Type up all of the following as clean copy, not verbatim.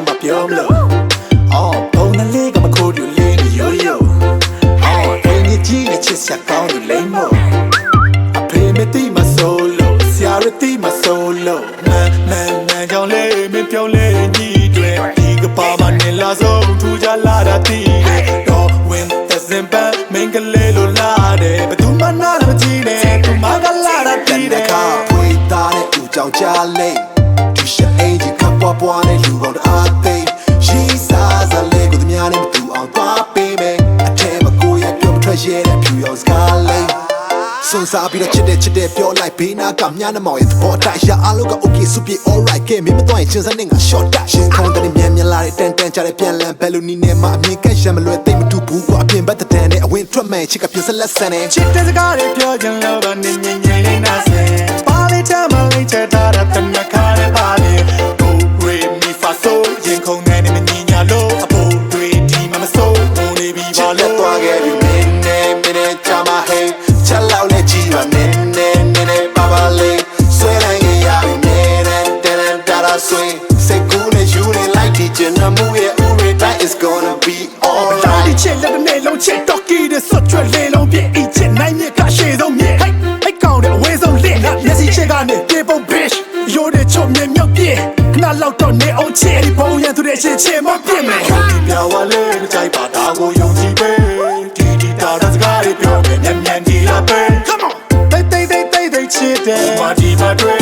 mà biểu lộ bầu nó lê cả mà khô điều lên yo yo em như chi này chia sẻ con điều lấy mồ play me ti mà solo xia re ti mà solo man trong lê mình biểu lê nhị đuôi đi cái pa mà nên là dâu thu ra la đã ti đó when ta xem ba mình cái lê lo la để mà tu mà na là chi nè tu mà cái la đã ti để quay ta để tu chào cha lê tu sẽ ai chỉ khắp qua qua để lưu vào ác tê chỉ xa xa lê của tụi nhà nên tu ăn qua bê mẹ thế mà cô yaပြောထွက်ရဲတဲ့ဖြူရောစကားလေးစွန်စားပြီးတော့ချစ်တဲ့ပြောလိုက်ဘေးနာကမြားနှမောင်ရဲ့သဘောတိုက်ရအားလုံးက okay စုပြေ alright ကဲမင်းမတော့ရင်ချင်းစနဲ့ငါ short တိုက်ရှင်ခေါင်းတည်းမြန်လာတဲ့တန်ကြတဲ့ပြန်လန်ဘယ်လိုနီးနေမှအမြင်ကရမလွယ်သိမတူဘူးကွာအပြင်ဘက်တန်နဲ့အဝင်ထွက်မဲ့ချစ်ကပြဆက်လက်ဆန်နဲ့ချစ်တဲ့စကားတွေပြောချင်လို့တော့နေငြိမ်လေးနာစင်ပါလေးချမလေးချက်တာတန်ရခါရပါလေ do re mi fa so ရင်ခုန်နေနေမညီညာလို့အဖို့တွေဒီမှာမစိုးမိုးနေပြီပါလို့သွားခဲ့ပြီမင်းနဲ့ချမဟဲချက်လောက်နဲ့ကြည်ပါနဲ့ပါပါလေးဆွဲလိုက်ရပြီနဲ့တာတာဆွေစိတ်ကူးနဲ့ယူနေလိုက်ဒီကျင်နမှုရဲ့ဥရိတိုင်း is gonna be alright ဒီချက်လက်နဲ့လုံးချက်တော့ကီးတဲ့ဆွတ်ကျွဲလေးလုံးပြည့်အချက်နိုင်မြကရှေဆုံးမြေဟိုက်ကောင်းတဲ့အဝေးဆုံးလက်မျက်စိချက်ကနေပြေပုံ bitch ရိုးတဲ့ချုံမြေမြောက်ပြည့်ခဏလောက်တော့နေအောင်ချေဒီဘုံရန်သူတဲ့ချင်းချေမပြည့်မယ်ဒီပြောင်းဝလေးကြိုက်ပါဒါကိုယုံကြည်ပဲဒီတာစကားတွေပြောမယ်မြန်ဒီလာပဲ come on တိတ်ချစ်တယ်မာဒီမတွေ့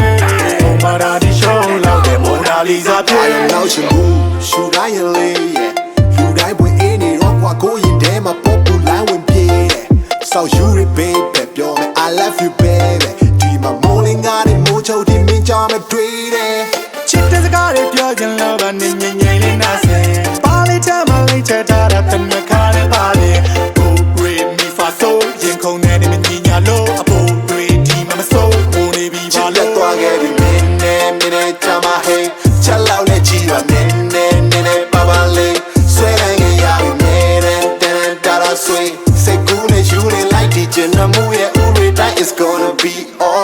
မာရာဒီရှောင်းလောက်တဲ့မိုနာလီဇာဖြစ်နောက်ရှင်ဘူးရှူတိုင်းရလေးရဲ့လူတိုင်းဝင်အင်းနေတော့ကွာကိုရင်ထဲမှာပေါ်ပူလိုင်းဝင်ပြေးတယ် so you baby ပြောမယ် I love you baby ဒီမှာမိုးလင်းကားနဲ့မိုးချုပ်ဒီမင်းကြောင့်မတွေ့တယ်ချစ်တဲ့စကားတွေပြောချင်လို့ပါနေငြိမ်လေးနာစင်ပါလေးချမလေးချက်တာတန်ရခါရပါလေ do re mi fa so ရင်ခုန်နေနေမညီညာလို့အဖို့တွေဒီမှာမစိုးမိုးနေပြီပါလို့သွားခဲ့ပြီမင်းနဲ့ချမဟဲချက်လောက်နဲ့ကြည်ပါနဲ့ပါပါလေးဆွဲလိုက်ရပြီနဲ့တာတာဆွေစိတ်ကူးနဲ့ယူနေလိုက်ဒီကျင်နမှုရဲ့ဥရိတိုင်း is gonna be all